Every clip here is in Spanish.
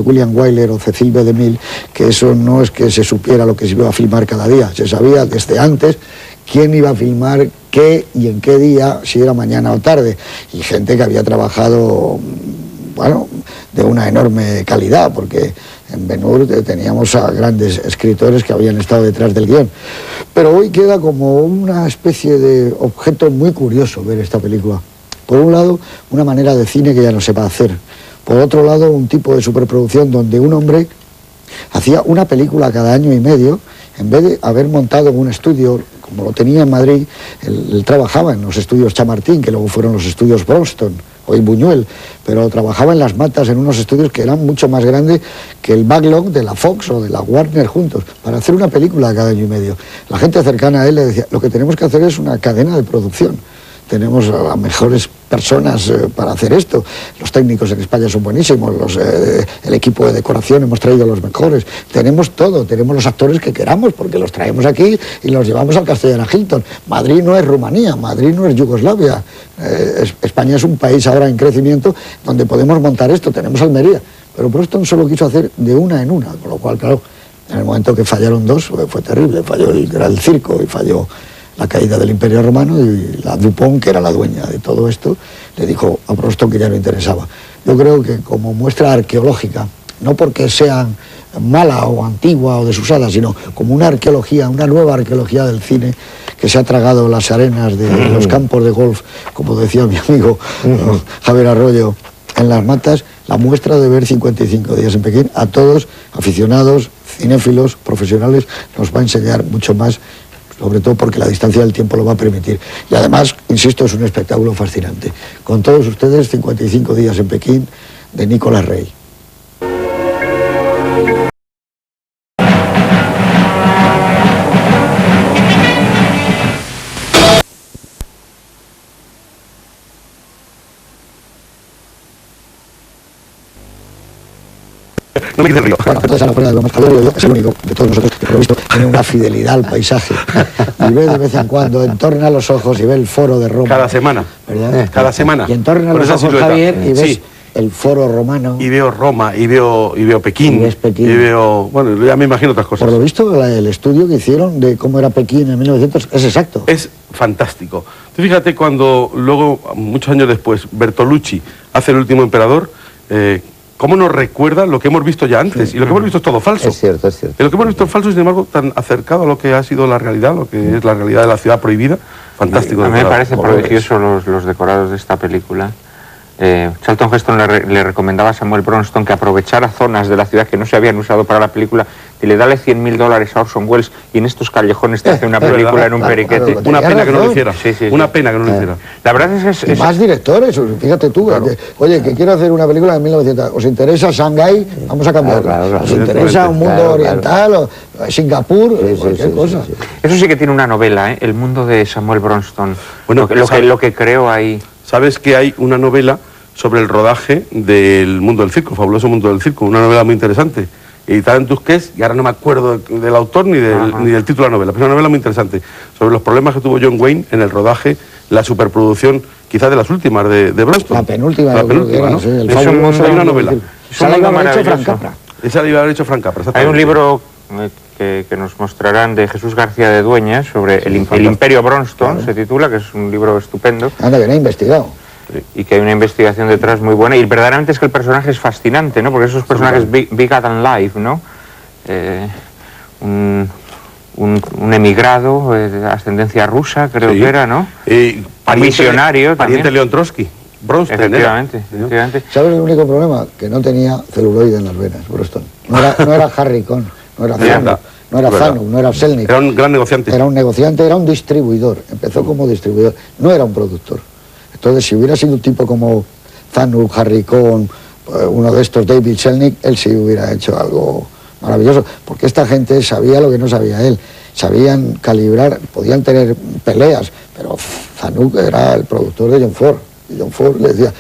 William Wyler o Cecil B. DeMille, que eso no es que se supiera lo que se iba a filmar cada día, se sabía desde antes quién iba a filmar qué y en qué día, si era mañana o tarde, y gente que había trabajado, bueno, de una enorme calidad, porque en Ben-Hur teníamos a grandes escritores que habían estado detrás del guión. Pero hoy queda como una especie de objeto muy curioso ver esta película. Por un lado, una manera de cine que ya no se va a hacer. Por otro lado, un tipo de superproducción donde un hombre hacía una película cada año y medio, en vez de haber montado un estudio, como lo tenía en Madrid, él trabajaba en los estudios Chamartín, que luego fueron los estudios Bronston, hoy Buñuel, pero trabajaba en Las Matas en unos estudios que eran mucho más grandes que el backlog de la Fox o de la Warner juntos, para hacer una película cada año y medio. La gente cercana a él le decía, lo que tenemos que hacer es una cadena de producción. Tenemos a las mejores personas para hacer esto. Los técnicos en España son buenísimos, el equipo de decoración hemos traído los mejores. Tenemos todo, tenemos los actores que queramos porque los traemos aquí y los llevamos al Castellana Hilton. Madrid no es Rumanía, Madrid no es Yugoslavia. España es un país ahora en crecimiento donde podemos montar esto. Tenemos Almería, pero Bronston solo quiso hacer de una en una, con lo cual, claro, en el momento que fallaron dos fue terrible. Falló el circo y falló la caída del Imperio Romano, y la Dupont, que era la dueña de todo esto, le dijo a Bronston que ya no interesaba. Yo creo que como muestra arqueológica, no porque sea mala o antigua o desusada, sino como una arqueología, una nueva arqueología del cine que se ha tragado las arenas de los campos de golf, como decía mi amigo Javier Arroyo, en Las Matas, la muestra de ver 55 días en Pekín, a todos, aficionados, cinéfilos, profesionales, nos va a enseñar mucho más, sobre todo porque la distancia del tiempo lo va a permitir. Y además, insisto, es un espectáculo fascinante. Con todos ustedes, 55 días en Pekín, de Nicolas Rey. No me quites el río. Bueno, entonces a la fuera de lo más calórico, es el único de todos nosotros que, por lo visto, tiene una fidelidad al paisaje. Y ve de vez en cuando, entorna los ojos y ve el foro de Roma. Cada semana. ¿Verdad? Cada semana. Y entorna Con los esa ojos, silueta. Javier, y ves Sí. el foro romano. Y veo Roma, y veo Pekín. Y ves Pekín. Y veo, bueno, ya me imagino otras cosas. Por lo visto, el estudio que hicieron de cómo era Pekín en 1900 es exacto. Es fantástico. Tú fíjate cuando luego, muchos años después, Bertolucci hace El último emperador, cómo nos recuerda lo que hemos visto ya antes. Y lo que hemos visto es todo falso. Es cierto, es cierto. Y lo que hemos visto es falso, sin embargo, tan acercado a lo que ha sido la realidad, lo que es la realidad de la ciudad prohibida. Fantástico. A mí me decorado. parecen prodigiosos los decorados de esta película. Charlton Heston le recomendaba a Samuel Bronston que aprovechara zonas de la ciudad que no se habían usado para la película y le dale $100.000 a Orson Welles y en estos callejones te hace una película verdad, en un claro, periquete. claro, Una Tenía pena que no lo razón. hiciera. Sí, sí, Una sí. pena que no lo hiciera. La verdad es que Y más directores, fíjate tú, Claro. oye, que quiero hacer una película de 1900, ¿os interesa Shanghái? Vamos a cambiarla. Claro, ¿Os interesa un mundo claro, oriental o Singapur? Sí, sí, Cualquier sí, cosa. sí, sí. Eso sí que tiene una novela, ¿eh? El mundo de Samuel Bronston. Bueno, Lo que creo ahí. Sabes que hay una novela sobre el rodaje del mundo del circo, Fabuloso Mundo del Circo, una novela muy interesante, editada en Tusquets, y ahora no me acuerdo del autor ni del título de la novela, pero es una novela muy interesante, sobre los problemas que tuvo John Wayne en el rodaje, la superproducción, quizás de las últimas de Bronston. La penúltima, La yo creo que penúltima, era, ¿no? sí, el Es un fabuloso mundo- hay una mundo novela. del circo. Es un Esa la iba a mundo haber hecho Frank maravilloso. Capra. Esa la iba a haber hecho Frank Capra. Hay exactamente. un libro que nos mostrarán de Jesús García de Dueñas sobre el Imperio Bronston, se titula, que es un libro estupendo. Anda, que no he investigado. Y que hay una investigación detrás muy buena, y verdaderamente es que el personaje es fascinante, ¿no? Porque esos personajes bigger than life, ¿no? Un emigrado de ascendencia rusa, creo Sí. que era, ¿no? Pariente Visionario también. de León Trotsky. Bronston Efectivamente, efectivamente. ¿Sabes el único problema? Que no tenía celuloide en las venas, Bronston. No era Harry Cohn, no era Mira, Zanuck, no era es verdad. Zanuck, no era Selnick. Era un gran negociante. Era un negociante, era un distribuidor. Empezó como distribuidor, no era un productor. Entonces, si hubiera sido un tipo como Zanuck, Harry Cohn, uno de estos, David Selnick, él sí hubiera hecho algo maravilloso, porque esta gente sabía lo que no sabía él. Sabían calibrar, podían tener peleas, pero Zanuck era el productor de John Ford. Y John Ford le decía,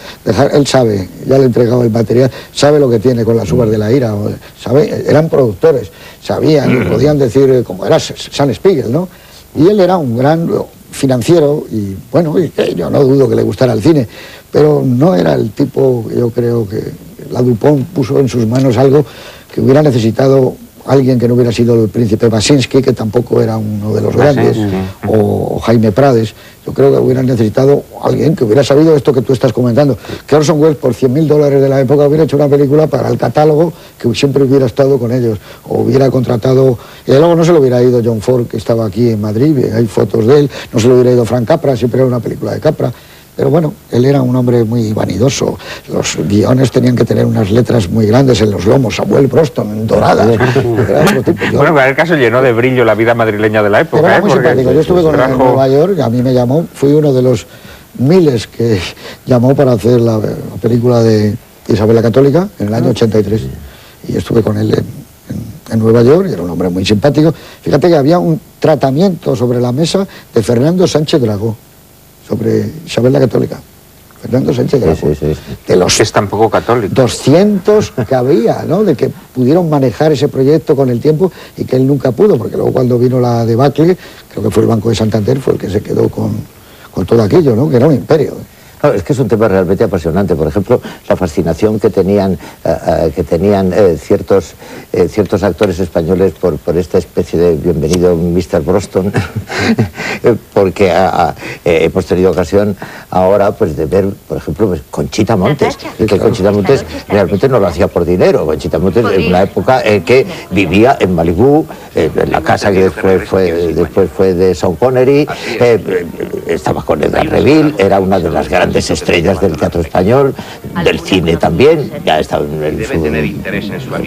él sabe, ya le entregaba el material, sabe lo que tiene con las uvas de la ira, sabe, eran productores, sabían y podían decir, como era Sam Spiegel, ¿no? Y él era un gran financiero y bueno, yo no dudo que le gustara el cine, pero no era el tipo, yo creo que la Dupont puso en sus manos algo que hubiera necesitado alguien que no hubiera sido el príncipe Basinski, que tampoco era uno de los grandes, o Jaime Prades. Yo creo que hubieran necesitado alguien que hubiera sabido esto que tú estás comentando. Que Orson Welles, por $100.000 de la época, hubiera hecho una película para el catálogo que siempre hubiera estado con ellos, o hubiera contratado... Y luego no se lo hubiera ido John Ford, que estaba aquí en Madrid, hay fotos de él, no se lo hubiera ido Frank Capra, siempre era una película de Capra. Pero bueno, él era un hombre muy vanidoso. Los guiones tenían que tener unas letras muy grandes en los lomos. Samuel Bronston, en doradas. Bueno, en el caso llenó de brillo la vida madrileña de la época. Era muy simpático. Yo estuve con él en Nueva York, y a mí me llamó. Fui uno de los miles que llamó para hacer la película de Isabel la Católica en el año 83. Y estuve con él en Nueva York, y era un hombre muy simpático. Fíjate que había un tratamiento sobre la mesa de Fernando Sánchez Dragó, sobre Isabel la Católica. Fernando Sánchez Dragó. De los es tampoco católico. 200 que había, ¿no? De que pudieron manejar ese proyecto con el tiempo y que él nunca pudo, porque luego cuando vino la debacle, creo que fue el Banco de Santander, fue el que se quedó con todo aquello, ¿no? Que era un imperio. No, es que es un tema realmente apasionante. Por ejemplo, la fascinación que tenían ciertos actores españoles por esta especie de bienvenido Mr. Bronston, porque hemos tenido ocasión ahora pues de ver, por ejemplo, pues, Conchita Montes, y que Conchita Montes realmente no lo hacía por dinero. Conchita Montes en una época en que vivía en Malibú, en la casa que después fue de Sean Connery, estaba con Edgar Reville, era una de las grandes estrellas del teatro español, del cine también, ya estaba en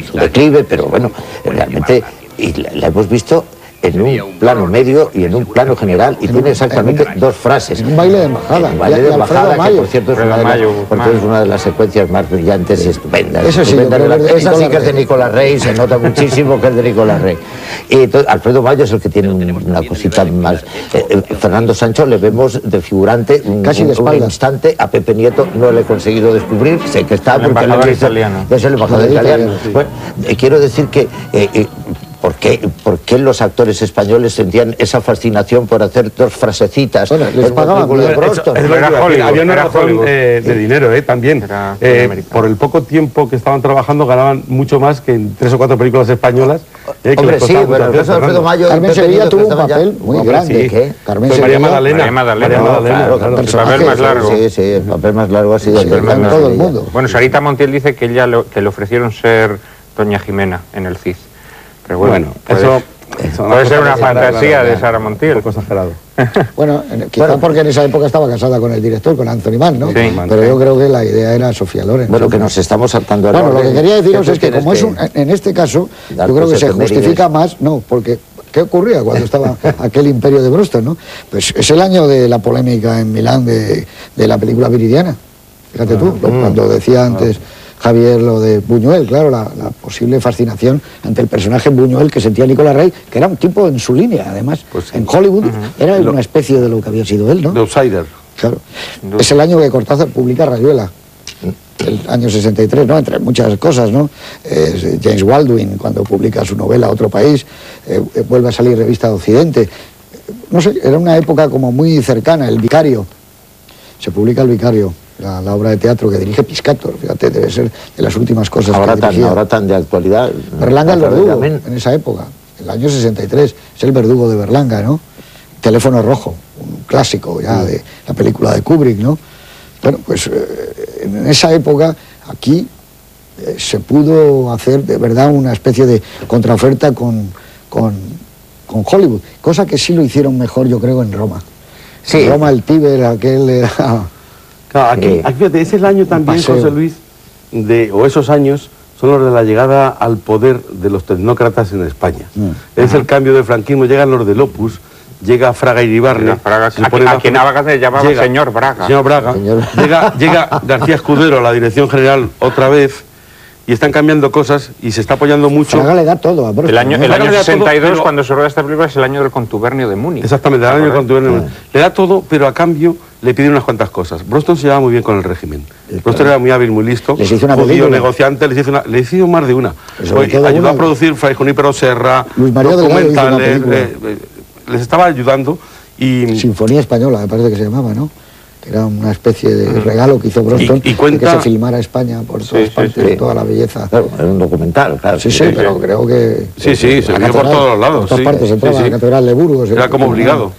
su declive, pero bueno, realmente y la hemos visto en un plano medio y en un plano general, y tiene exactamente dos frases. Un baile de embajada. Un baile de embajada, que por cierto es una de las secuencias más brillantes y estupendas. Eso sí, esa sí que es de Nicolás Rey, se nota muchísimo que es de Nicolás Rey. Y entonces, Alfredo Mayo es el que tiene una cosita más. Fernando Sancho le vemos de figurante un instante. A Pepe Nieto no le he conseguido descubrir, sé que está... El embajador italiano. Es el embajador italiano. Bueno, quiero decir que... ¿Por qué los actores españoles sentían esa fascinación por hacer dos frasecitas? Bueno, les pagaban bien. Había una razón de dinero, también. Por el poco tiempo que estaban trabajando ganaban mucho más que en 3 o 4 películas españolas. Hombre, sí, bueno, el caso de Alfredo Mayo... Carmen Sevilla tuvo un papel muy grande. ¿Qué? Carmen Sevilla. María Magdalena. Claro, el papel más largo. Sí, el papel más largo ha sido en todo el mundo. Bueno, Sarita Montiel dice que que le ofrecieron ser Doña Jimena en el CID. Pero bueno, eso puede ser una fantasía de Sara Montiel. Un poco exagerado. Bueno, quizá porque en esa época estaba casada con el director, con Anthony Mann, ¿no? Sí, pero yo creo que la idea era Sofía Loren. Bueno, que nos estamos saltando... Bueno, lo que quería deciros es que como es en este caso, yo creo que se justifica más, no, porque... ¿Qué ocurría cuando estaba aquel imperio de Bronston, no? Pues es el año de la polémica en Milán de la película Viridiana. Fíjate tú, cuando decía antes... Javier, lo de Buñuel, claro, la posible fascinación ante el personaje Buñuel que sentía Nicolás Rey, que era un tipo en su línea, además, pues, en Hollywood, era una especie de lo que había sido él, ¿no? De outsider. Claro. Es el año que Cortázar publica Rayuela, el año 63, ¿no? Entre muchas cosas, ¿no? James Baldwin, cuando publica su novela Otro País, vuelve a salir Revista de Occidente. No sé, era una época como muy cercana, El Vicario. Se publica El Vicario. La obra de teatro que dirige Piscator, fíjate, debe ser de las últimas cosas que dirigía. Ahora tan de actualidad. Berlanga el verdugo, en esa época, el año 63, es el verdugo de Berlanga, ¿no? Teléfono rojo, un clásico ya de la película de Kubrick, ¿no? Bueno, pues en esa época, aquí se pudo hacer de verdad una especie de contraoferta con Hollywood, cosa que sí lo hicieron mejor, yo creo, en Roma. Sí. En Roma el Tíber, aquel era... Claro, aquí, fíjate, ese es el año también, José Luis, o esos años, son los de la llegada al poder de los tecnócratas en España. Es el cambio del franquismo, llegan los del Opus, llega Fraga Iribarne. A quien Navaja se llamaba señor Braga. Señor Braga. Llega García Escudero a la dirección general otra vez, y están cambiando cosas y se está apoyando mucho. Fraga le da todo a Bronston. El año 62, cuando se rueda esta película, es el año del contubernio de Múnich. Exactamente, el año del contubernio de Múnich. Le da todo, pero a cambio le piden unas cuantas cosas. Bronston se llevaba muy bien con el régimen. Bronston era muy hábil, muy listo, judío, negociante, le hizo más de una. Ayudó a producir Fray Junípero Serra, documentales, les estaba ayudando. Y Sinfonía Española, me parece que se llamaba, ¿no? que era una especie de regalo que hizo Broston, Y cuenta... de que se filmara España por todas partes, toda la belleza. Claro, es un documental, claro. Sí, pero creo que... Sí, se vio por todos los lados. Por todas partes entraba la Catedral de Burgos. Era como obligado.